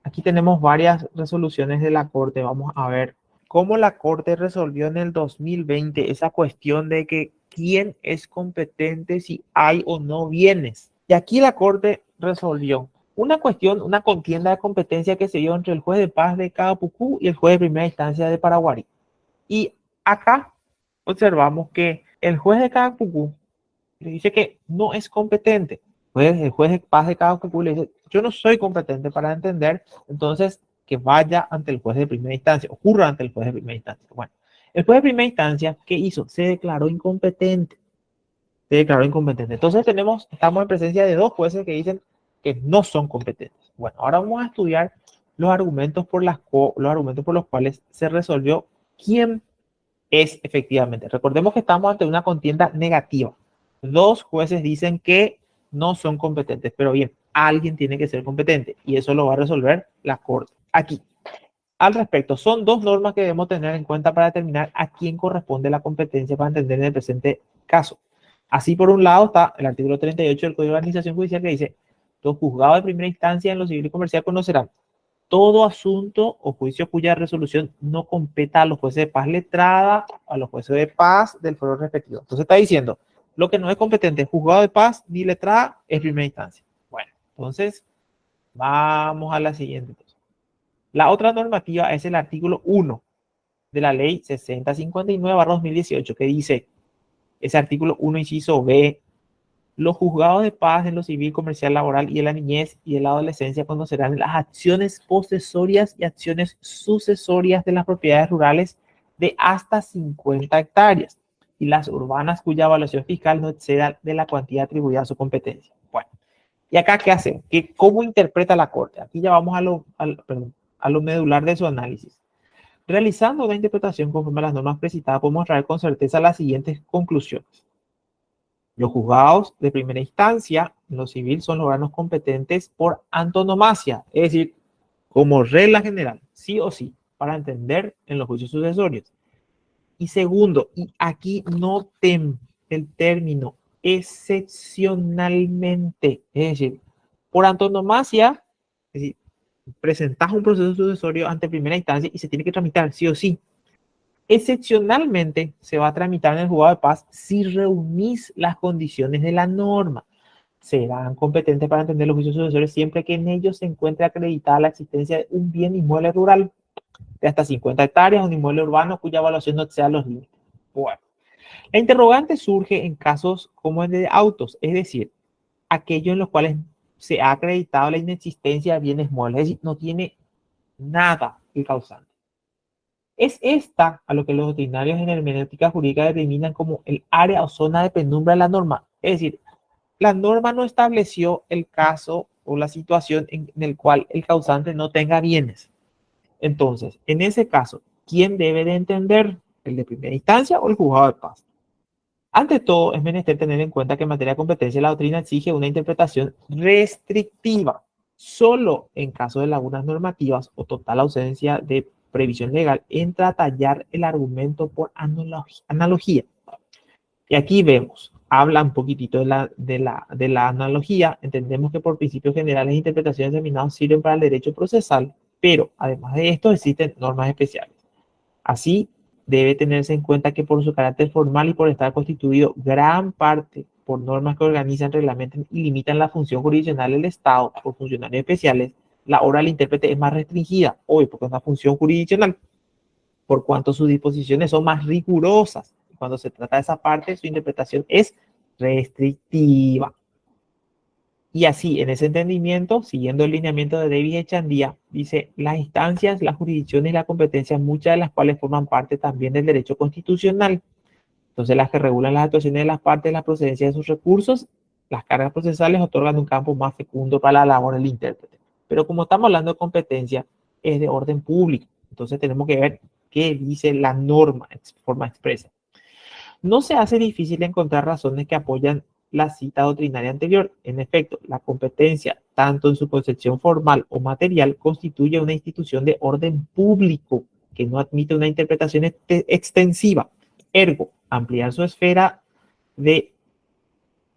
aquí tenemos varias resoluciones de la Corte. Vamos a ver cómo la Corte resolvió en el 2020 esa cuestión de que quién es competente si hay o no bienes. Y aquí la Corte resolvió una cuestión, una contienda de competencia que se dio entre el juez de paz de Caapucú y el juez de primera instancia de Paraguarí. Y acá observamos que el juez de Caapucú le dice que no es competente. El juez de paz de Caapucú le dice, yo no soy competente para entender, entonces que vaya ante el juez de primera instancia, ocurra ante el juez de primera instancia. Bueno, el juez de primera instancia, ¿qué hizo? Se declaró incompetente. Se declaró incompetente. Entonces estamos en presencia de dos jueces que dicen que no son competentes. Bueno, ahora vamos a estudiar los argumentos por los cuales se resolvió quién es efectivamente. Recordemos que estamos ante una contienda negativa. Dos jueces dicen que no son competentes, pero bien, alguien tiene que ser competente y eso lo va a resolver la Corte. Aquí, al respecto, son dos normas que debemos tener en cuenta para determinar a quién corresponde la competencia para entender en el presente caso. Así, por un lado, está el artículo 38 del Código de Organización Judicial que dice: los juzgados de primera instancia en lo civil y comercial conocerán todo asunto o juicio cuya resolución no competa a los jueces de paz letrada, a los jueces de paz del foro respectivo. Entonces está diciendo, lo que no es competente es juzgado de paz ni letrada es primera instancia. Bueno, entonces vamos a la siguiente. La otra normativa es el artículo 1 de la ley 6059/2018 que dice, ese artículo 1 inciso B, los juzgados de paz en lo civil, comercial, laboral y en la niñez y en la adolescencia conocerán las acciones posesorias y acciones sucesorias de las propiedades rurales de hasta 50 hectáreas y las urbanas cuya evaluación fiscal no exceda de la cuantía atribuida a su competencia. Bueno, ¿y acá qué hacen? ¿Cómo interpreta la Corte? Aquí ya vamos a lo medular de su análisis. Realizando una interpretación conforme a las normas precitadas, podemos traer con certeza las siguientes conclusiones. Los juzgados de primera instancia en lo civil son los órganos competentes por antonomasia, es decir, como regla general, sí o sí, para entender en los juicios sucesorios. Y segundo, y aquí noten el término excepcionalmente, es decir, por antonomasia, es decir, presentas un proceso sucesorio ante primera instancia y se tiene que tramitar sí o sí. Excepcionalmente se va a tramitar en el juzgado de paz si reunís las condiciones de la norma. Serán competentes para entender los juicios sucesorios siempre que en ellos se encuentre acreditada la existencia de un bien inmueble rural de hasta 50 hectáreas, un inmueble urbano cuya evaluación no exceda los límites. Bueno, la interrogante surge en casos como el de autos, es decir, aquellos en los cuales se ha acreditado la inexistencia de bienes muebles, es decir, no tiene nada el causante. Es esta a lo que los doctrinarios en hermenéutica jurídica determinan como el área o zona de penumbra de la norma. Es decir, la norma no estableció el caso o la situación en el cual el causante no tenga bienes. Entonces, en ese caso, ¿quién debe de entender? ¿El de primera instancia o el juzgado de paz? Ante todo, es menester tener en cuenta que en materia de competencia la doctrina exige una interpretación restrictiva. Solo en caso de lagunas normativas o total ausencia de previsión legal entra a tallar el argumento por analogía. Y aquí vemos, habla un poquitito de la analogía. Entendemos que por principios generales interpretaciones determinadas sirven para el derecho procesal, pero además de esto existen normas especiales. Así, debe tenerse en cuenta que por su carácter formal y por estar constituido gran parte por normas que organizan, reglamentan y limitan la función jurisdiccional del Estado por funcionarios especiales, la obra del intérprete es más restringida, hoy porque es una función jurisdiccional, por cuanto sus disposiciones son más rigurosas. Cuando se trata de esa parte, su interpretación es restrictiva. Y así, en ese entendimiento, siguiendo el lineamiento de Davis Echandía, dice, las instancias, las jurisdicciones y la competencia, muchas de las cuales forman parte también del derecho constitucional. Entonces, las que regulan las actuaciones de las partes, la procedencia de sus recursos, las cargas procesales otorgan un campo más fecundo para la labor del intérprete. Pero como estamos hablando de competencia, es de orden público. Entonces, tenemos que ver qué dice la norma de forma expresa. No se hace difícil encontrar razones que apoyan la cita doctrinaria anterior. En efecto, la competencia, tanto en su concepción formal o material, constituye una institución de orden público que no admite una interpretación extensiva. Ergo, ampliar su esfera de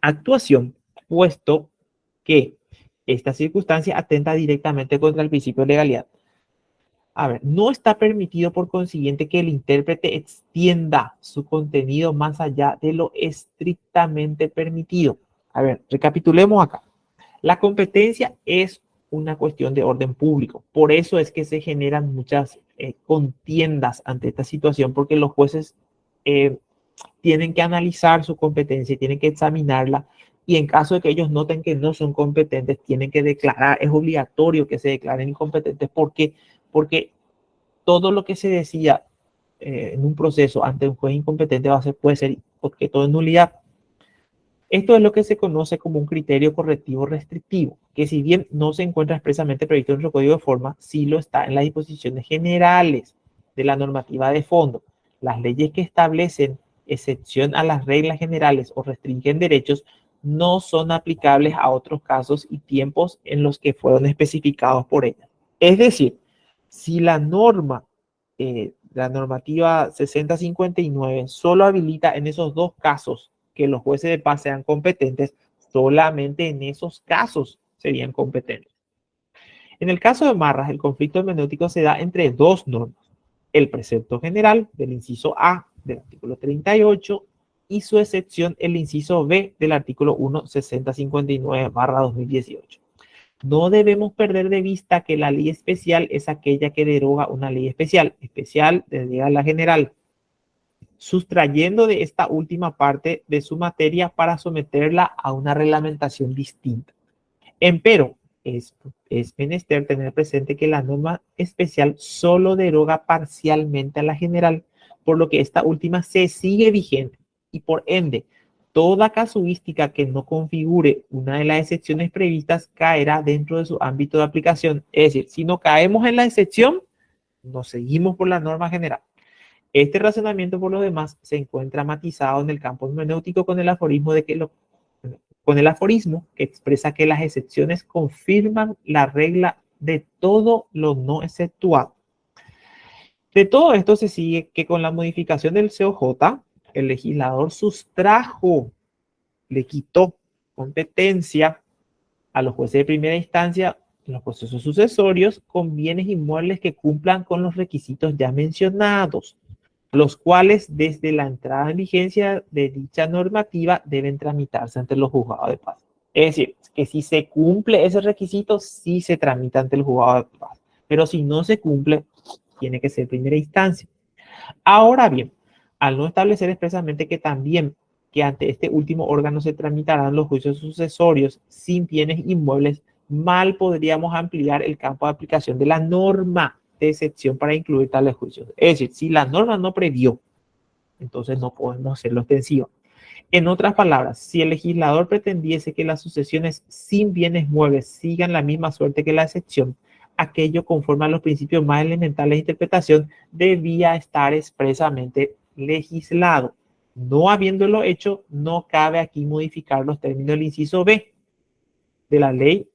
actuación, puesto que Esta circunstancia atenta directamente contra el principio de legalidad. A ver, no está permitido por consiguiente que el intérprete extienda su contenido más allá de lo estrictamente permitido. A ver, recapitulemos acá. La competencia es una cuestión de orden público. Por eso es que se generan muchas contiendas ante esta situación, porque los jueces tienen que analizar su competencia, tienen que examinarla, y en caso de que ellos noten que no son competentes, tienen que declarar, es obligatorio que se declaren incompetentes. ¿Por qué? Porque todo lo que se decía en un proceso ante un juez incompetente puede ser objeto de nulidad. Esto es lo que se conoce como un criterio correctivo restrictivo, que si bien no se encuentra expresamente previsto en nuestro código de forma, sí lo está en las disposiciones generales de la normativa de fondo. Las leyes que establecen excepción a las reglas generales o restringen derechos no son aplicables a otros casos y tiempos en los que fueron especificados por ellas. Es decir, si la normativa 6059 solo habilita en esos dos casos que los jueces de paz sean competentes, solamente en esos casos serían competentes. En el caso de Marras, el conflicto hermenéutico se da entre dos normas: el precepto general del inciso A del artículo 38 y su excepción, el inciso B del artículo 1.6059/2018. No debemos perder de vista que la ley especial es aquella que deroga una ley especial. Especial deroga la general, sustrayendo de esta última parte de su materia para someterla a una reglamentación distinta. Empero, es menester tener presente que la norma especial solo deroga parcialmente a la general, por lo que esta última se sigue vigente y por ende, toda casuística que no configure una de las excepciones previstas caerá dentro de su ámbito de aplicación. Es decir, si no caemos en la excepción, nos seguimos por la norma general. Este razonamiento, por lo demás, se encuentra matizado en el campo hermenéutico con el aforismo que expresa que las excepciones confirman la regla de todo lo no exceptuado. De todo esto se sigue que con la modificación del COJ, el legislador le quitó competencia a los jueces de primera instancia en los procesos sucesorios con bienes inmuebles que cumplan con los requisitos ya mencionados, los cuales desde la entrada en vigencia de dicha normativa deben tramitarse ante los juzgados de paz. Es decir, que si se cumple ese requisito, sí se tramita ante el juzgado de paz, pero si no se cumple, tiene que ser primera instancia. Ahora bien, al no establecer expresamente que también que ante este último órgano se tramitarán los juicios sucesorios sin bienes inmuebles, mal podríamos ampliar el campo de aplicación de la norma de excepción para incluir tales juicios. Es decir, si la norma no previó, entonces no podemos hacerlo extensivo. En otras palabras, si el legislador pretendiese que las sucesiones sin bienes muebles sigan la misma suerte que la excepción, aquello conforme a los principios más elementales de interpretación debía estar expresamente legislado. No habiéndolo hecho, no cabe aquí modificar los términos del inciso B de la ley,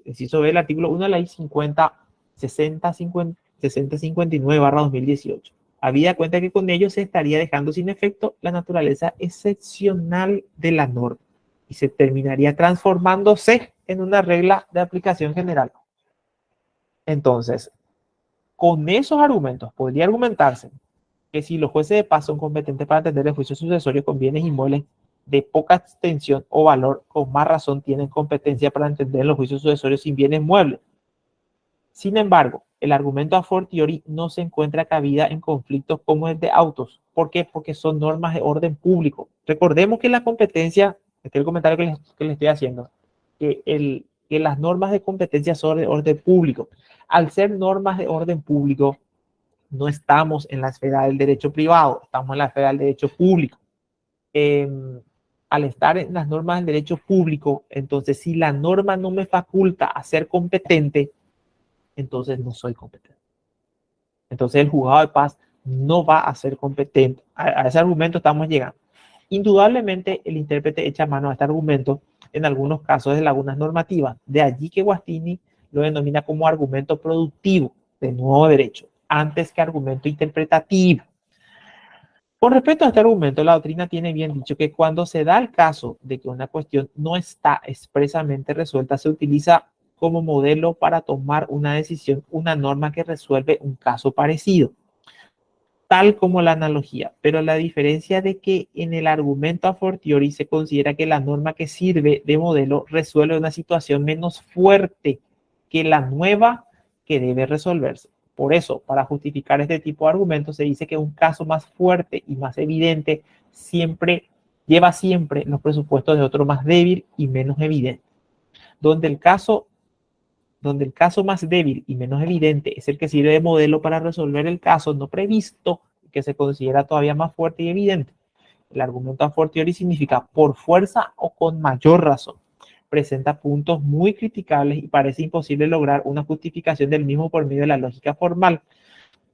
inciso B del artículo 1 de la ley 6059/2018. Habida cuenta que con ello se estaría dejando sin efecto la naturaleza excepcional de la norma y se terminaría transformándose en una regla de aplicación general. Entonces, con esos argumentos podría argumentarse que si los jueces de paz son competentes para atender el juicio sucesorio con bienes inmuebles de poca extensión o valor, con más razón tienen competencia para entender los juicios sucesorios sin bienes muebles. Sin embargo, el argumento a fortiori no se encuentra cabida en conflictos como el de autos. ¿Por qué? Porque son normas de orden público. Recordemos que la competencia, este es el comentario que le estoy haciendo, que las normas de competencia son de orden público. Al ser normas de orden público, no estamos en la esfera del derecho privado, estamos en la esfera del derecho público. Al estar en las normas del derecho público, entonces si la norma no me faculta a ser competente, entonces no soy competente. Entonces el juzgado de paz no va a ser competente. A ese argumento estamos llegando. Indudablemente el intérprete echa mano a este argumento en algunos casos de lagunas normativas. De allí que Guastini lo denomina como argumento productivo de nuevo derecho, antes que argumento interpretativo. Con respecto a este argumento, la doctrina tiene bien dicho que cuando se da el caso de que una cuestión no está expresamente resuelta, se utiliza como modelo para tomar una decisión, una norma que resuelve un caso parecido, tal como la analogía, pero la diferencia de que en el argumento a fortiori se considera que la norma que sirve de modelo resuelve una situación menos fuerte que la nueva que debe resolverse. Por eso, para justificar este tipo de argumentos, se dice que un caso más fuerte y más evidente lleva siempre los presupuestos de otro más débil y menos evidente. Donde el caso más débil y menos evidente es el que sirve de modelo para resolver el caso no previsto, que se considera todavía más fuerte y evidente. El argumento a fortiori significa por fuerza o con mayor razón. Presenta puntos muy criticables y parece imposible lograr una justificación del mismo por medio de la lógica formal.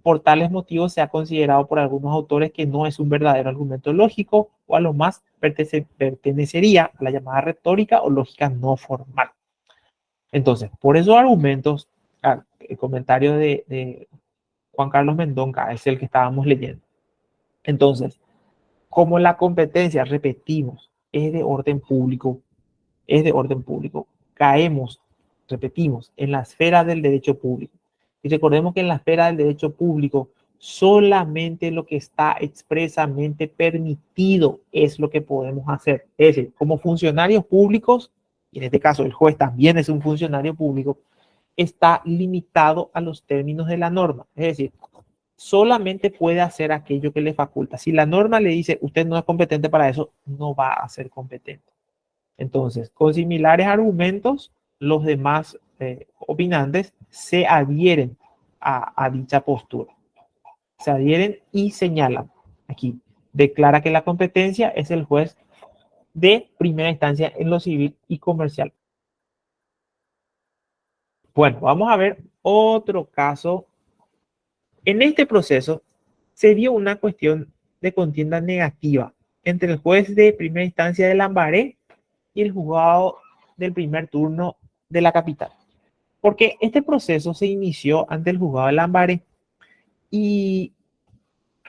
Por tales motivos se ha considerado por algunos autores que no es un verdadero argumento lógico o a lo más pertenecería a la llamada retórica o lógica no formal. Entonces, por esos argumentos, el comentario de Juan Carlos Mendonca es el que estábamos leyendo. Entonces, como la competencia, repetimos, es de orden público, caemos, repetimos, en la esfera del derecho público. Y recordemos que en la esfera del derecho público, solamente lo que está expresamente permitido es lo que podemos hacer. Es decir, como funcionarios públicos, y en este caso el juez también es un funcionario público, está limitado a los términos de la norma. Es decir, solamente puede hacer aquello que le faculta. Si la norma le dice, usted no es competente para eso, no va a ser competente. Entonces, con similares argumentos, los demás opinantes se adhieren a dicha postura. Se adhieren y señalan aquí, declara que la competencia es el juez de primera instancia en lo civil y comercial. Bueno, vamos a ver otro caso. En este proceso se dio una cuestión de contienda negativa entre el juez de primera instancia de Lambaré y el juzgado del primer turno de la capital. Porque este proceso se inició ante el juzgado de Lambaré y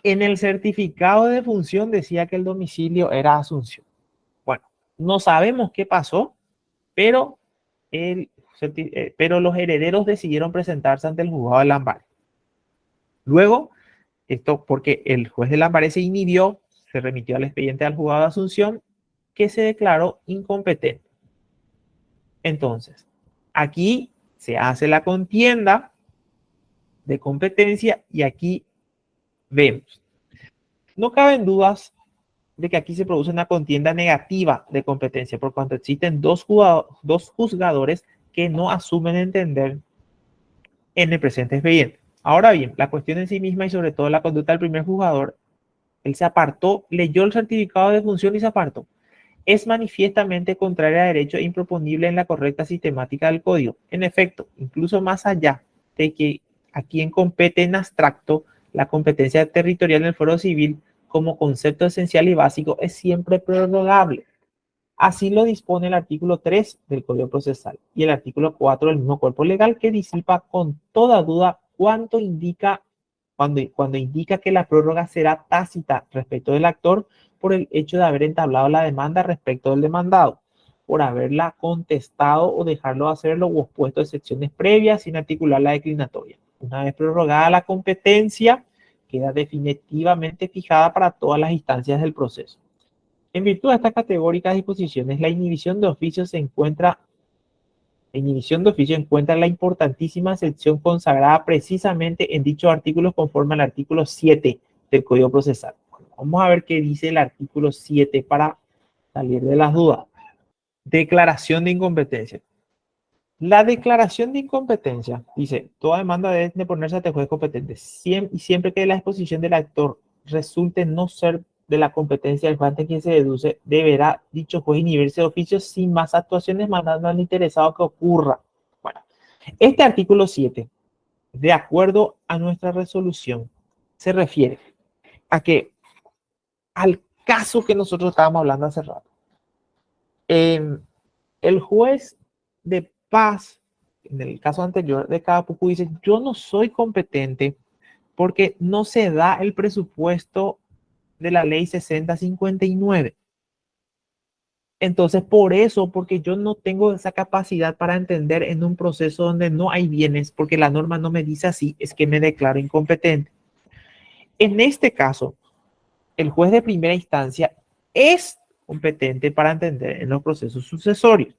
en el certificado de función decía que el domicilio era Asunción. Bueno, no sabemos qué pasó, pero, pero los herederos decidieron presentarse ante el juzgado de Lambaré. Luego, esto porque el juez de Lambaré se inhibió, se remitió al expediente al juzgado de Asunción, que se declaró incompetente. Entonces, aquí se hace la contienda de competencia y aquí vemos. No caben dudas de que aquí se produce una contienda negativa de competencia, por cuanto existen dos juzgadores que no asumen entender en el presente expediente. Ahora bien, la cuestión en sí misma y sobre todo la conducta del primer juzgador, él se apartó, leyó el certificado de función y se apartó. Es manifiestamente contraria a derecho e improponible en la correcta sistemática del código. En efecto, incluso más allá de que a quien compete en abstracto, la competencia territorial en el fuero civil como concepto esencial y básico es siempre prorrogable. Así lo dispone el artículo 3 del Código Procesal y el artículo 4 del mismo cuerpo legal, que disipa con toda duda cuando indica que la prórroga será tácita respecto del actor por el hecho de haber entablado la demanda respecto del demandado, por haberla contestado o dejarlo hacerlo o expuesto excepciones previas sin articular la declinatoria. Una vez prorrogada la competencia, queda definitivamente fijada para todas las instancias del proceso. En virtud de estas categóricas disposiciones, la inhibición de oficio encuentra la importantísima sección consagrada precisamente en dichos artículos conforme al artículo 7 del Código Procesal. Vamos a ver qué dice el artículo 7 para salir de las dudas. Declaración de incompetencia. La declaración de incompetencia dice, toda demanda debe ponerse ante juez competente siempre que la exposición del actor resulte no ser de la competencia del juez ante quien se deduce, deberá dicho juez inhibirse de oficio sin más actuaciones, mandando al interesado que ocurra. Bueno, este artículo 7, de acuerdo a nuestra resolución, se refiere a que al caso que nosotros estábamos hablando hace rato, el juez de paz, en el caso anterior de Carapucú, dice, yo no soy competente porque no se da el presupuesto de la ley 6059. Entonces, por eso, porque yo no tengo esa capacidad para entender en un proceso donde no hay bienes, porque la norma no me dice así, es que me declaro incompetente. En este caso, el juez de primera instancia es competente para entender en los procesos sucesorios.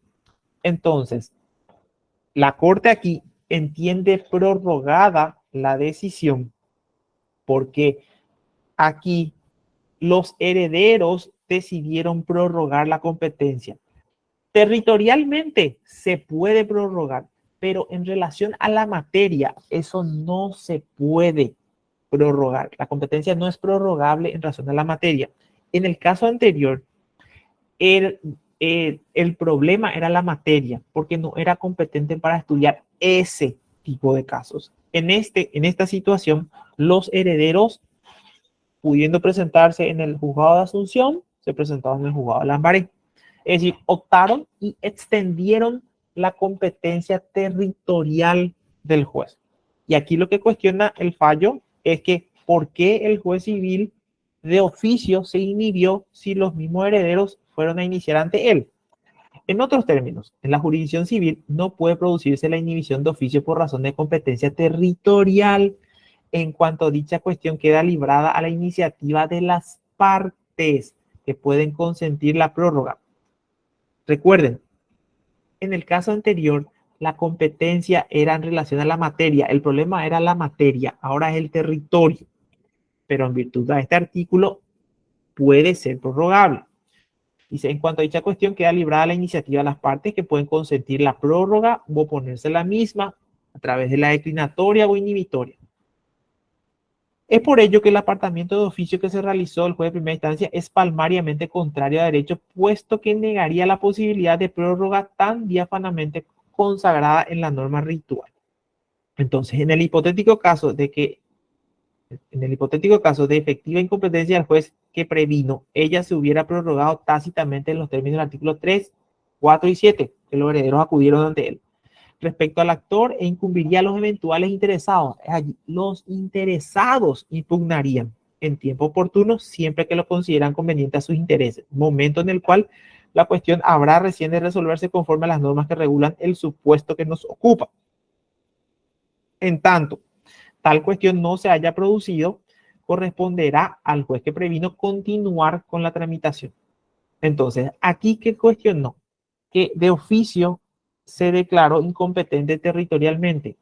Entonces, la Corte aquí entiende prorrogada la decisión porque aquí los herederos decidieron prorrogar la competencia. Territorialmente se puede prorrogar, pero en relación a la materia, eso no se puede prorrogar. La competencia no es prorrogable en relación a la materia. En el caso anterior, el problema era la materia, porque no era competente para estudiar ese tipo de casos. En esta situación, los herederos, pudiendo presentarse en el juzgado de Asunción, se presentaron en el juzgado de Lambaré. Es decir, optaron y extendieron la competencia territorial del juez. Y aquí lo que cuestiona el fallo es que ¿por qué el juez civil de oficio se inhibió si los mismos herederos fueron a iniciar ante él? En otros términos, en la jurisdicción civil no puede producirse la inhibición de oficio por razón de competencia territorial en cuanto dicha cuestión queda librada a la iniciativa de las partes que pueden consentir la prórroga. Recuerden, en el caso anterior, la competencia era en relación a la materia. El problema era la materia, ahora es el territorio. Pero en virtud de este artículo puede ser prorrogable. Dice, en cuanto a dicha cuestión, queda librada la iniciativa de las partes que pueden consentir la prórroga o oponerse a la misma a través de la declinatoria o inhibitoria. Es por ello que el apartamiento de oficio que se realizó el juez de primera instancia es palmariamente contrario a derecho, puesto que negaría la posibilidad de prórroga tan diáfanamente consagrada en la norma ritual. Entonces, en el hipotético caso de efectiva incompetencia del juez que previno, ella se hubiera prorrogado tácitamente en los términos del artículo 3, 4 y 7, que los herederos acudieron ante él. Respecto al actor, incumbiría a los eventuales interesados. Los interesados impugnarían en tiempo oportuno siempre que lo consideran conveniente a sus intereses, momento en el cual la cuestión habrá recién de resolverse conforme a las normas que regulan el supuesto que nos ocupa. En tanto, tal cuestión no se haya producido, corresponderá al juez que previno continuar con la tramitación. Entonces, aquí, ¿qué cuestionó? Que de oficio se declaró incompetente territorialmente,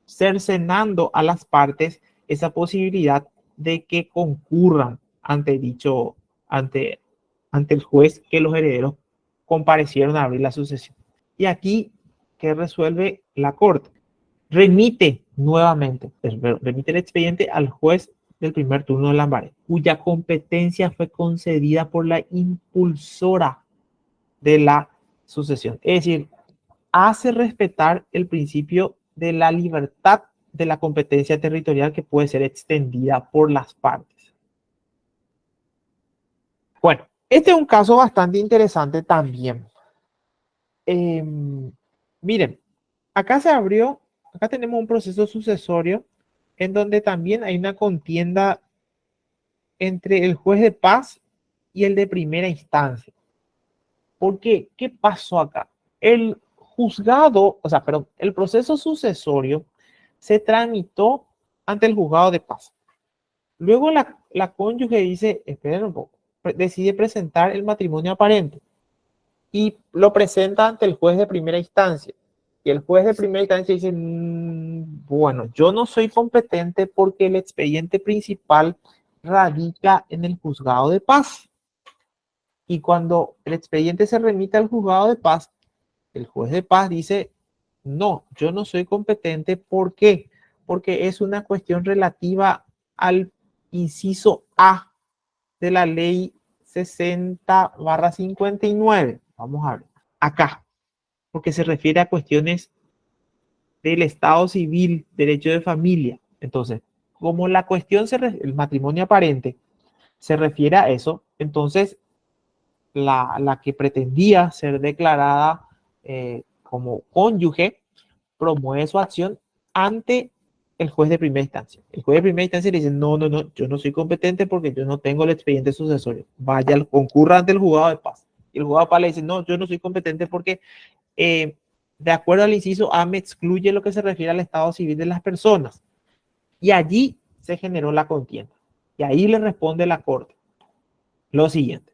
cercenando a las partes esa posibilidad de que concurran ante el juez que los herederos comparecieron a abrir la sucesión. Y aquí, ¿qué resuelve la Corte? Remite nuevamente, remite el expediente al juez del primer turno de Lambaré, cuya competencia fue concedida por la impulsora de la sucesión. Es decir, hace respetar el principio de la libertad de la competencia territorial que puede ser extendida por las partes. Bueno, este es un caso bastante interesante también. Miren, acá tenemos un proceso sucesorio en donde también hay una contienda entre el juez de paz y el de primera instancia. ¿Por qué? ¿Qué pasó acá? El proceso sucesorio se tramitó ante el juzgado de paz. Luego la cónyuge dice, esperen un poco, decide presentar el matrimonio aparente y lo presenta ante el juez de primera instancia. Y el juez de primera instancia dice, bueno, yo no soy competente porque el expediente principal radica en el juzgado de paz. Y cuando el expediente se remite al juzgado de paz, el juez de paz dice, no, yo no soy competente. ¿Por qué? Porque es una cuestión relativa al inciso A de la ley 60/59. Vamos a ver, acá, porque se refiere a cuestiones del Estado civil, derecho de familia. Entonces, como la cuestión, el matrimonio aparente, se refiere a eso, entonces la que pretendía ser declarada como cónyuge promueve su acción ante el juez de primera instancia. El juez de primera instancia le dice, no, yo no soy competente porque yo no tengo el expediente sucesorio. Concurra ante el juzgado de paz. Y el juzgado de paz le dice, no, yo no soy competente porque de acuerdo al inciso A me excluye lo que se refiere al estado civil de las personas. Y allí se generó la contienda. Y ahí le responde la Corte lo siguiente.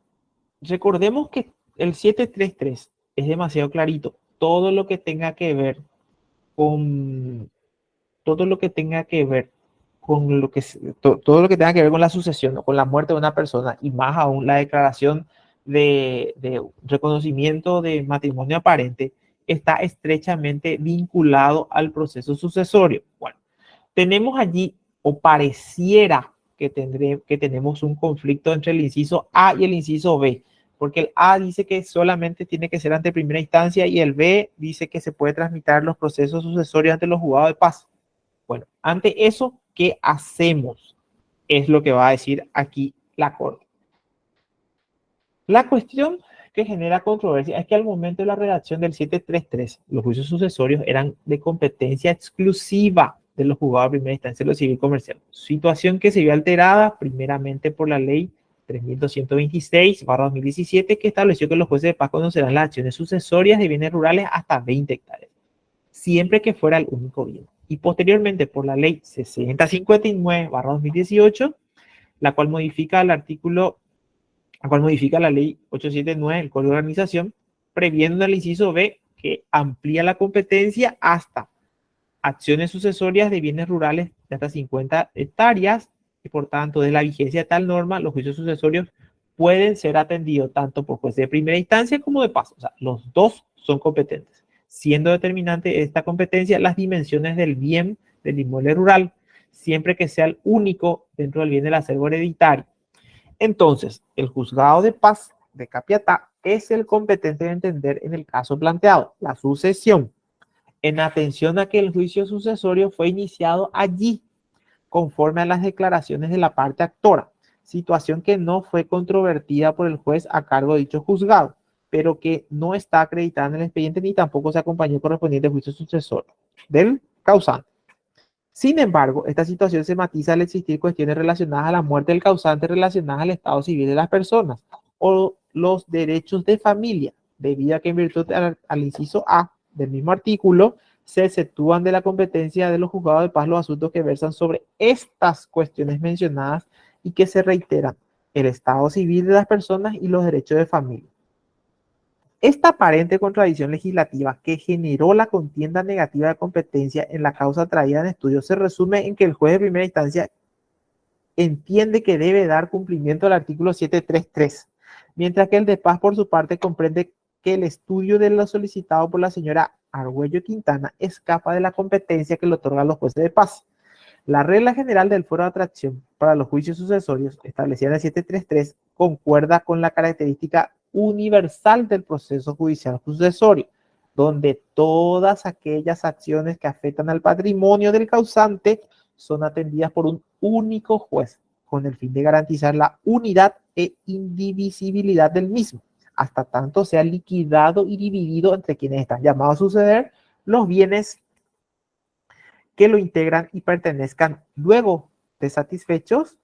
Recordemos que el 733 es demasiado clarito. Todo lo que tenga que ver con todo lo que tenga que ver con lo que todo lo que tenga que ver con la sucesión o con la muerte de una persona, y más aún la declaración de reconocimiento de matrimonio aparente, está estrechamente vinculado al proceso sucesorio. Bueno, tenemos allí, o pareciera que tenemos un conflicto entre el inciso A y el inciso B, porque el A dice que solamente tiene que ser ante primera instancia y el B dice que se puede tramitar los procesos sucesorios ante los juzgados de paz. Bueno, ante eso, ¿qué hacemos? Es lo que va a decir aquí la Corte. La cuestión que genera controversia es que al momento de la redacción del 733, los juicios sucesorios eran de competencia exclusiva de los juzgados de primera instancia de lo civil comercial. Situación que se vio alterada primeramente por la ley 3226/2017, que estableció que los jueces de paz conocerán las acciones sucesorias de bienes rurales hasta 20 hectáreas, siempre que fuera el único bien. Y posteriormente por la ley 6059/2018, la cual modifica el artículo, la cual modifica la ley 879 del Código de Organización, previendo el inciso B que amplía la competencia hasta acciones sucesorias de bienes rurales de hasta 50 hectáreas, y por tanto, de la vigencia de tal norma, los juicios sucesorios pueden ser atendidos tanto por jueces de primera instancia como de paz. O sea, los dos son competentes, siendo determinante esta competencia las dimensiones del bien del inmueble rural, siempre que sea el único dentro del bien del acervo hereditario. Entonces, el juzgado de paz de Capiatá es el competente de entender en el caso planteado, la sucesión, en atención a que el juicio sucesorio fue iniciado allí, conforme a las declaraciones de la parte actora, situación que no fue controvertida por el juez a cargo de dicho juzgado, pero que no está acreditada en el expediente ni tampoco se acompañó correspondiente juicio sucesorio del causante. Sin embargo, esta situación se matiza al existir cuestiones relacionadas a la muerte del causante relacionadas al estado civil de las personas o los derechos de familia, debido a que en virtud al inciso A del mismo artículo se exceptúan de la competencia de los juzgados de paz los asuntos que versan sobre estas cuestiones mencionadas y que se reiteran: el estado civil de las personas y los derechos de familia. Esta aparente contradicción legislativa que generó la contienda negativa de competencia en la causa traída en estudio se resume en que el juez de primera instancia entiende que debe dar cumplimiento al artículo 733, mientras que el de paz por su parte comprende que el estudio de lo solicitado por la señora Argüello Quintana escapa de la competencia que le otorgan los jueces de paz. La regla general del foro de atracción para los juicios sucesorios, establecida en el 733, concuerda con la característica universal del proceso judicial sucesorio, donde todas aquellas acciones que afectan al patrimonio del causante son atendidas por un único juez, con el fin de garantizar la unidad e indivisibilidad del mismo, hasta tanto sea liquidado y dividido entre quienes están llamados a suceder los bienes que lo integran y pertenezcan luego de satisfechos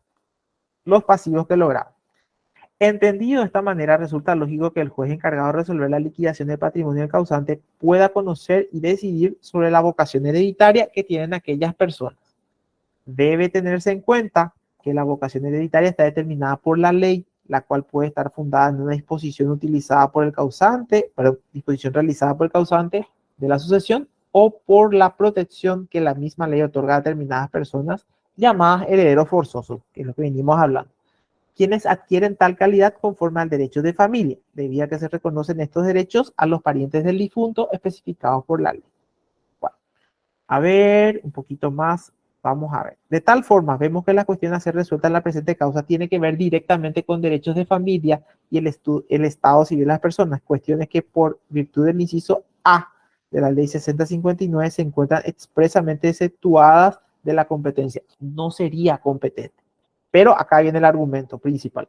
los pasivos que lograron. Entendido de esta manera, resulta lógico que el juez encargado de resolver la liquidación del patrimonio del causante pueda conocer y decidir sobre la vocación hereditaria que tienen aquellas personas. Debe tenerse en cuenta que la vocación hereditaria está determinada por la ley, la cual puede estar fundada en una disposición utilizada por el causante, disposición realizada por el causante de la sucesión, o por la protección que la misma ley otorga a determinadas personas llamadas herederos forzosos, que es lo que venimos hablando, quienes adquieren tal calidad conforme al derecho de familia, debido a que se reconocen estos derechos a los parientes del difunto especificados por la ley. Bueno, a ver, un poquito más, vamos a ver. De tal forma, vemos que la cuestión a ser resuelta en la presente causa tiene que ver directamente con derechos de familia y el estado civil de las personas, cuestiones que por virtud del inciso A de la ley 6059 se encuentran expresamente exceptuadas de la competencia. No sería competente. Pero acá viene el argumento principal.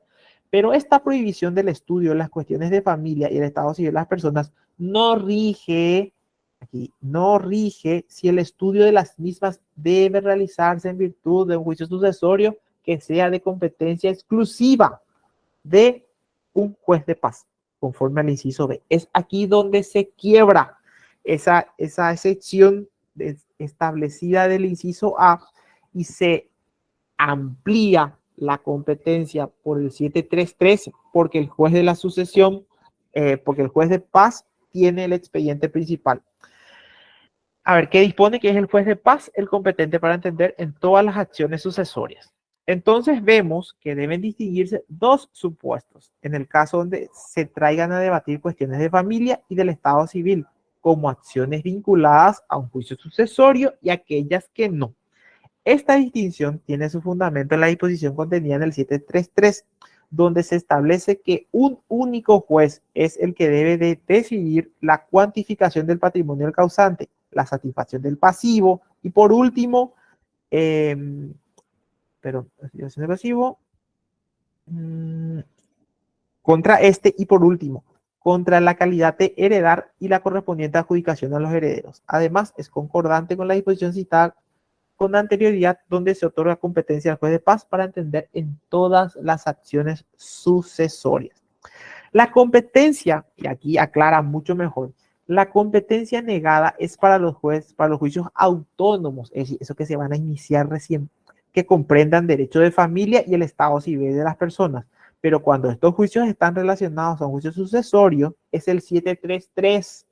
Pero esta prohibición del estudio de las cuestiones de familia y el estado civil de las personas no rige, aquí, no rige si el estudio de las mismas debe realizarse en virtud de un juicio sucesorio que sea de competencia exclusiva de un juez de paz. conforme al inciso B. Es aquí donde se quiebra esa excepción establecida del inciso A y se amplía la competencia por el 733 porque el juez de la sucesión, porque el juez de paz tiene el expediente principal. A ver, ¿qué dispone que es el juez de paz el competente para entender en todas las acciones sucesorias? Entonces vemos que deben distinguirse dos supuestos en el caso donde se traigan a debatir cuestiones de familia y del estado civil, como acciones vinculadas a un juicio sucesorio y aquellas que no. Esta distinción tiene su fundamento en la disposición contenida en el 733, donde se establece que un único juez es el que debe de decidir la cuantificación del patrimonio del causante, la satisfacción del pasivo y por último, satisfacción del pasivo contra este y por último, contra la calidad de heredar y la correspondiente adjudicación a los herederos. Además, es concordante con la disposición citada con anterioridad, donde se otorga competencia al juez de paz para entender en todas las acciones sucesorias. La competencia, y aquí aclara mucho mejor, la competencia negada es para los jueces, para los juicios autónomos, es decir, eso que se van a iniciar recién, que comprendan derecho de familia y el estado civil de las personas. Pero cuando estos juicios están relacionados a un juicio sucesorio, es el 733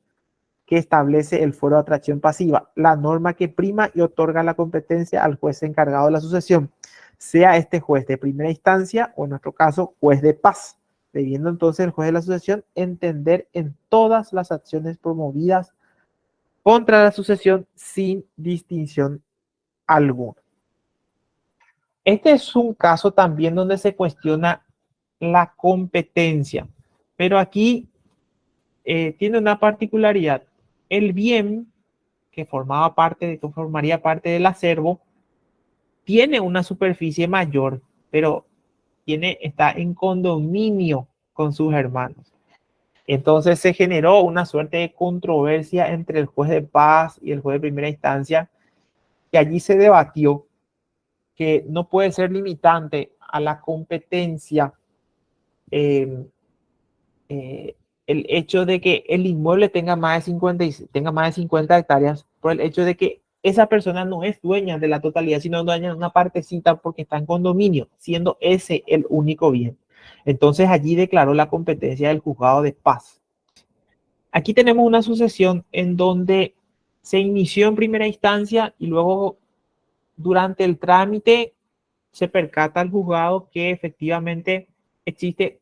que establece el fuero de atracción pasiva, la norma que prima y otorga la competencia al juez encargado de la sucesión, sea este juez de primera instancia o en nuestro caso juez de paz, debiendo entonces el juez de la sucesión entender en todas las acciones promovidas contra la sucesión sin distinción alguna. Este es un caso también donde se cuestiona la competencia, pero aquí tiene una particularidad. El bien que formaría parte del acervo tiene una superficie mayor, pero está en condominio con sus hermanos. Entonces se generó una suerte de controversia entre el juez de paz y el juez de primera instancia, que allí se debatió que no puede ser limitante a la competencia el hecho de que el inmueble tenga más de 50 hectáreas por el hecho de que esa persona no es dueña de la totalidad, sino dueña de una partecita porque está en condominio, siendo ese el único bien. Entonces allí declaró la competencia del juzgado de paz. Aquí tenemos una sucesión en donde se inició en primera instancia y luego durante el trámite se percata el juzgado que efectivamente existe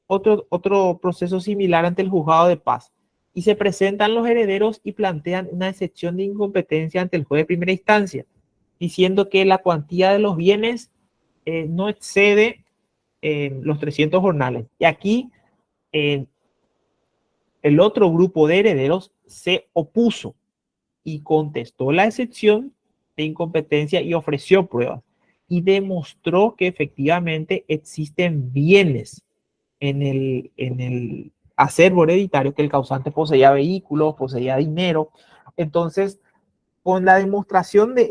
otro proceso similar ante el juzgado de paz y se presentan los herederos y plantean una excepción de incompetencia ante el juez de primera instancia, diciendo que la cuantía de los bienes no excede los 300 jornales. Y aquí el otro grupo de herederos se opuso y contestó la excepción de incompetencia y ofreció pruebas y demostró que efectivamente existen bienes en el acervo hereditario, que el causante poseía vehículos, poseía dinero. Entonces, con la demostración de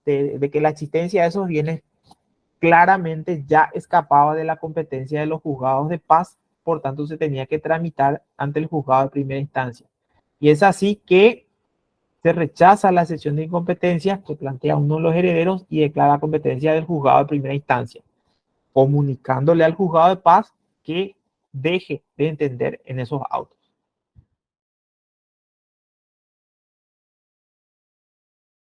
que la existencia de esos bienes claramente ya escapaba de la competencia de los juzgados de paz, por tanto se tenía que tramitar ante el juzgado de primera instancia. Y es así que se rechaza la excepción de incompetencia que plantea uno de los herederos y declara competencia del juzgado de primera instancia, comunicándole al juzgado de paz que deje de entender en esos autos.